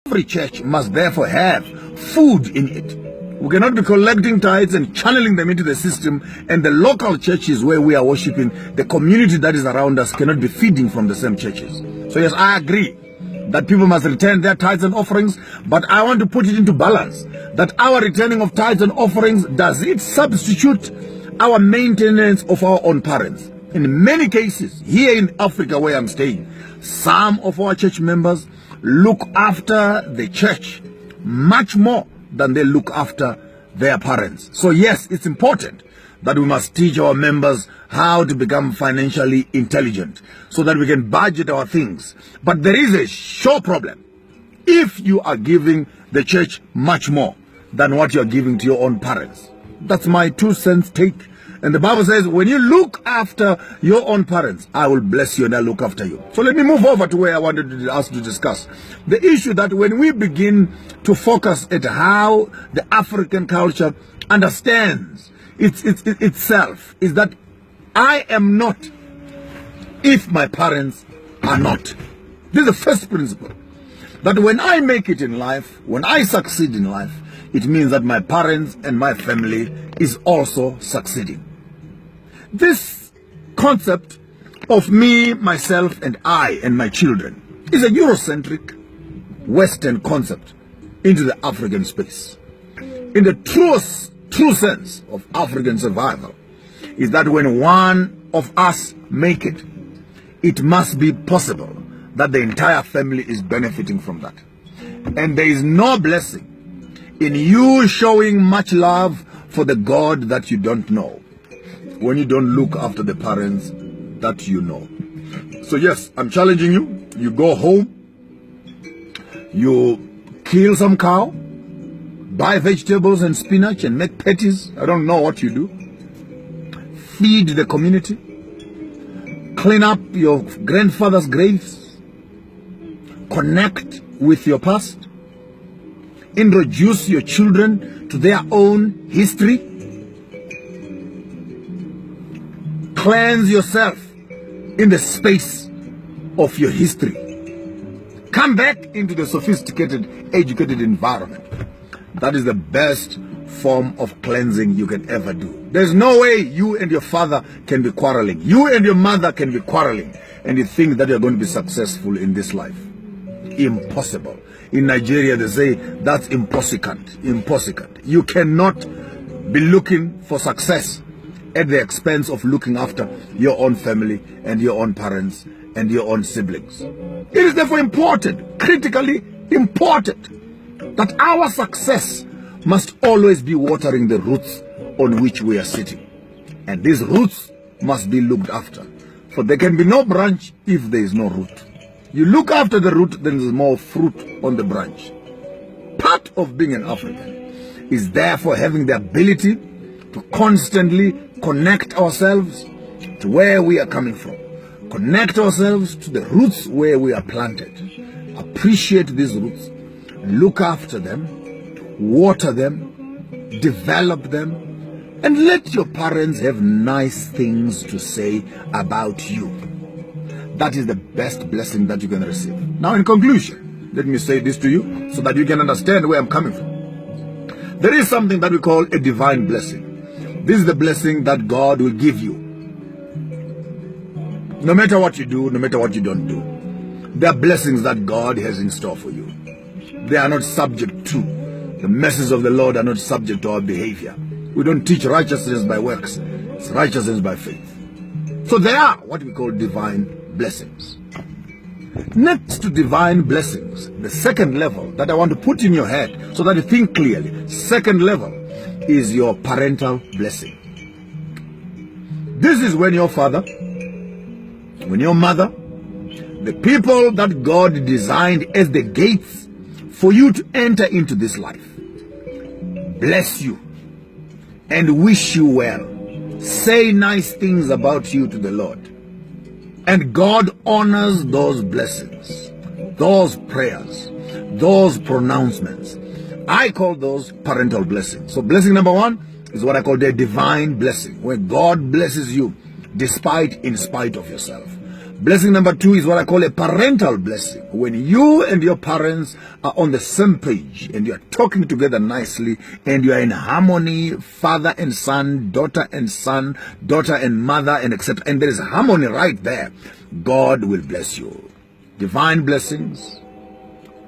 Every church must therefore have food in it. We cannot be collecting tithes and channeling them into the system, and the local churches where we are worshiping, the community that is around us, cannot be feeding from the same churches. So yes, I agree that people must return their tithes and offerings, but I want to put it into balance that our returning of tithes and offerings, does it substitute our maintenance of our own parents? In many cases, here in Africa where I'm staying, some of our church members look after the church much more than they look after their parents. So yes, it's important that we must teach our members how to become financially intelligent so that we can budget our things. But there is a sure problem. If you are giving the church much more than what you're giving to your own parents. That's my 2 cents take. And the Bible says, when you look after your own parents, I will bless you and I'll look after you. So let me move over to where I wanted to ask to discuss. The issue that when we begin to focus at how the African culture understands itself, is that I am not if my parents are not. This is the first principle. That when I make it in life, when I succeed in life, it means that my parents and my family is also succeeding. This concept of me, myself, and I and my children is a Eurocentric Western concept into the African space. In the true sense of African survival is that when one of us make it, it must be possible that the entire family is benefiting from that. And there is no blessing in you showing much love for the God that you don't know when you don't look after the parents that you know. So yes, I'm challenging you. You go home, you kill some cow, buy vegetables and spinach and make patties. I don't know what you do. Feed the community. Clean up your grandfather's graves. Connect with your past. Introduce your children to their own history. Cleanse yourself in the space of your history. Come back into the sophisticated, educated environment. That is the best form of cleansing you can ever do. There's no way you and your father can be quarreling. You and your mother can be quarreling and you think that you're going to be successful in this life. Impossible. In Nigeria, they say that's impossible. Impossible. You cannot be looking for success at the expense of looking after your own family and your own parents and your own siblings. It is therefore important, critically important, that our success must always be watering the roots on which we are sitting. And these roots must be looked after. For there can be no branch if there is no root. You look after the root, then there's more fruit on the branch. Part of being an African is therefore having the ability to constantly connect ourselves to where we are coming from. Connect ourselves to the roots where we are planted. Appreciate these roots. Look after them. Water them. Develop them. And let your parents have nice things to say about you. That is the best blessing that you can receive. Now, in conclusion, let me say this to you so that you can understand where I'm coming from. There is something that we call a divine blessing. This is the blessing that God will give you. No matter what you do, no matter what you don't do, there are blessings that God has in store for you. They are not subject to. The mercies of the Lord are not subject to our behavior. We don't teach righteousness by works. It's righteousness by faith. So there are what we call divine blessings. Next to divine blessings, the second level that I want to put in your head so that you think clearly, second level is your parental blessing. This is when your father, when your mother, the people that God designed as the gates for you to enter into this life, bless you and wish you well, say nice things about you to the Lord. And God honors those blessings, those prayers, those pronouncements. I call those parental blessings. So blessing number one is what I call the divine blessing, where God blesses you in spite of yourself. Blessing number 2 is what I call a parental blessing. When you and your parents are on the same page and you are talking together nicely and you are in harmony, father and son, daughter and mother, and etc. And there is harmony right there. God will bless you. Divine blessings,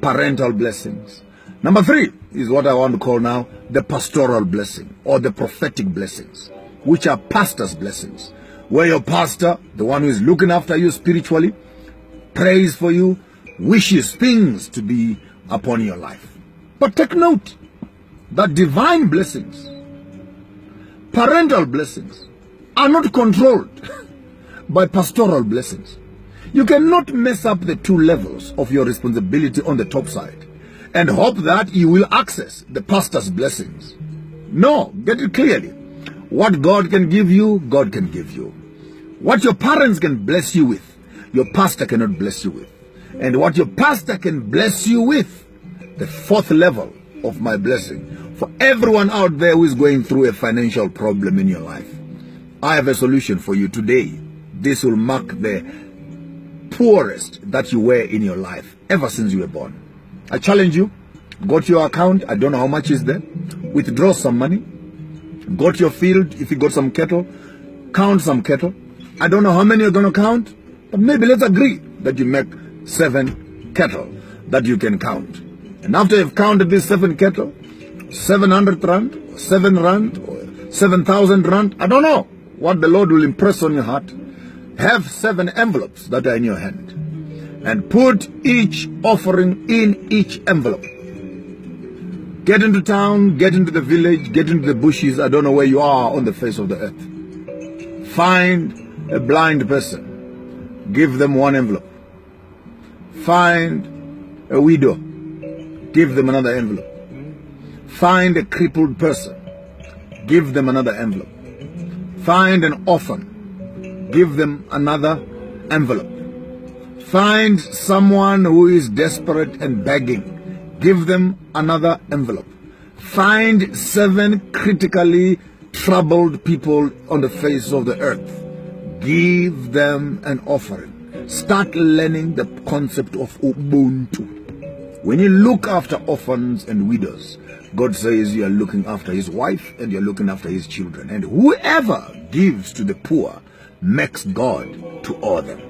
parental blessings. Number 3 is what I want to call now the pastoral blessing or the prophetic blessings, which are pastor's blessings. Where your pastor, the one who is looking after you spiritually, prays for you, wishes things to be upon your life. But take note that divine blessings, parental blessings, are not controlled by pastoral blessings. You cannot mess up the 2 levels of your responsibility on the top side and hope that you will access the pastor's blessings. No, get it clearly. What God can give you, God can give you. What your parents can bless you with, your pastor cannot bless you with. And what your pastor can bless you with, the 4th level of my blessing, for everyone out there who is going through a financial problem in your life, I have a solution for you today. This will mark the poorest that you were in your life ever since you were born. I challenge you, go to your account, I don't know how much is there, withdraw some money, go to your field, if you got some cattle, count some cattle. I don't know how many you're going to count, but maybe let's agree that you make 7 cattle that you can count. And after you've counted these 7 cattle, 700 rand, 7 rand, or 7,000 rand, I don't know what the Lord will impress on your heart. Have 7 envelopes that are in your hand and put each offering in each envelope. Get into town, get into the village, get into the bushes. I don't know where you are on the face of the earth. Find a blind person, give them 1 envelope. Find a widow, give them another envelope. Find a crippled person, give them another envelope. Find an orphan, give them another envelope. Find someone who is desperate and begging, give them another envelope. Find 7 critically troubled people on the face of the earth. Give them an offering. Start learning the concept of Ubuntu. When you look after orphans and widows, God says you are looking after his wife and you're looking after his children. And whoever gives to the poor makes God to owe them.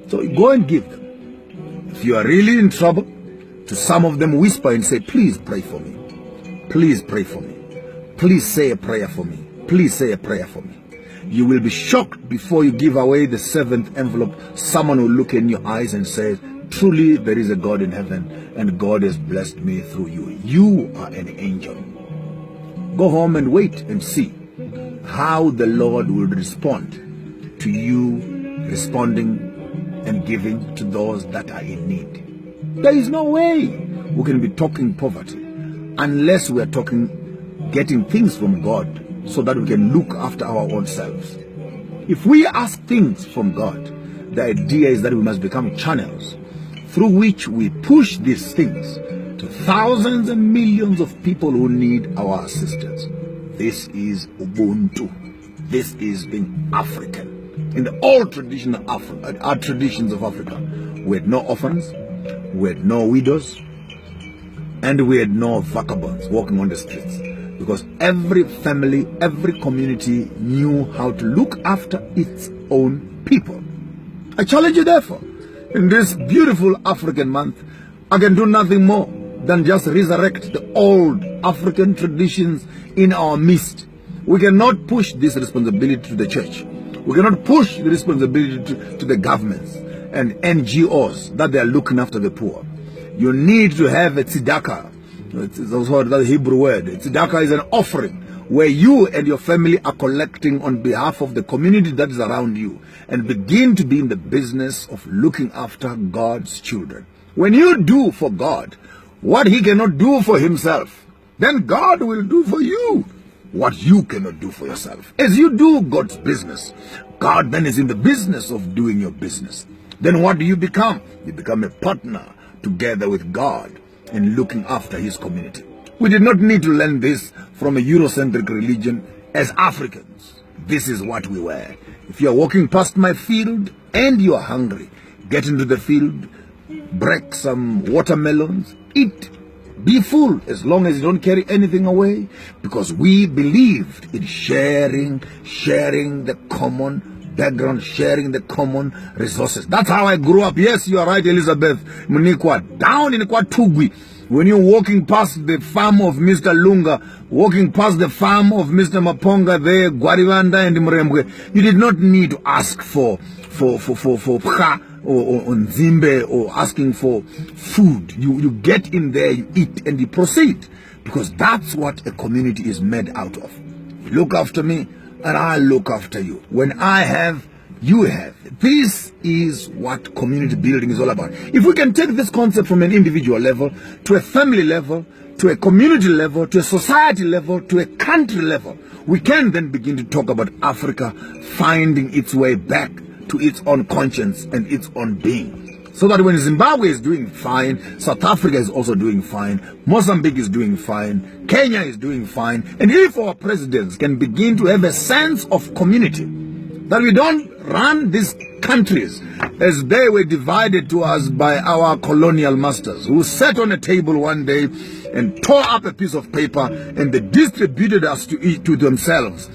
So go and give them. If you are really in trouble, to some of them whisper and say, please pray for me. Please pray for me. Please say a prayer for me. Please say a prayer for me. You will be shocked before you give away the 7th envelope. Someone will look in your eyes and say, truly there is a God in heaven and God has blessed me through you. You are an angel. Go home and wait and see how the Lord will respond to you responding and giving to those that are in need. There is no way we can be talking poverty unless we are talking getting things from God so that we can look after our own selves. If we ask things from God, the idea is that we must become channels through which we push these things to thousands and millions of people who need our assistance. This is Ubuntu. This is being African. In the old tradition of Africa, our traditions of Africa, we had no orphans, we had no widows, and we had no vagabonds walking on the streets. Because every family, every community knew how to look after its own people. I challenge you therefore, in this beautiful African month, I can do nothing more than just resurrect the old African traditions in our midst. We cannot push this responsibility to the church. We cannot push the responsibility to the governments and NGOs that they are looking after the poor. You need to have a tzedakah. It's also the Hebrew word. Tzedakah is an offering where you and your family are collecting on behalf of the community that is around you and begin to be in the business of looking after God's children. When you do for God what he cannot do for himself, then God will do for you what you cannot do for yourself. As you do God's business, God then is in the business of doing your business. Then what do you become? You become a partner together with God in looking after his community. We did not need to learn this from a Eurocentric religion. As Africans, this is what we were. If you are walking past my field, and you are hungry, get into the field, break some watermelons, eat. Be full as long as you don't carry anything away, because we believed in sharing the common background, sharing the common resources. That's how I grew up. Yes, you are right, Elizabeth Munikwa. Down in KwaThugwi, when you're walking past the farm of Mr. Lunga, walking past the farm of Mr. Maponga there, Gwariwanda and Mrembwe, you did not need to ask for pcha or nzimbe or asking for food. You get in there, you eat, and you proceed, because that's what a community is made out of. Look after me and I look after you. When I have, you have. This is what community building is all about. If we can take this concept from an individual level to a family level, to a community level, to a society level, to a country level, we can then begin to talk about Africa finding its way back to its own conscience and its own being. So that when Zimbabwe is doing fine, South Africa is also doing fine, Mozambique is doing fine, Kenya is doing fine, and if our presidents can begin to have a sense of community, that we don't run these countries as they were divided to us by our colonial masters, who sat on a table one day and tore up a piece of paper and they distributed us to themselves.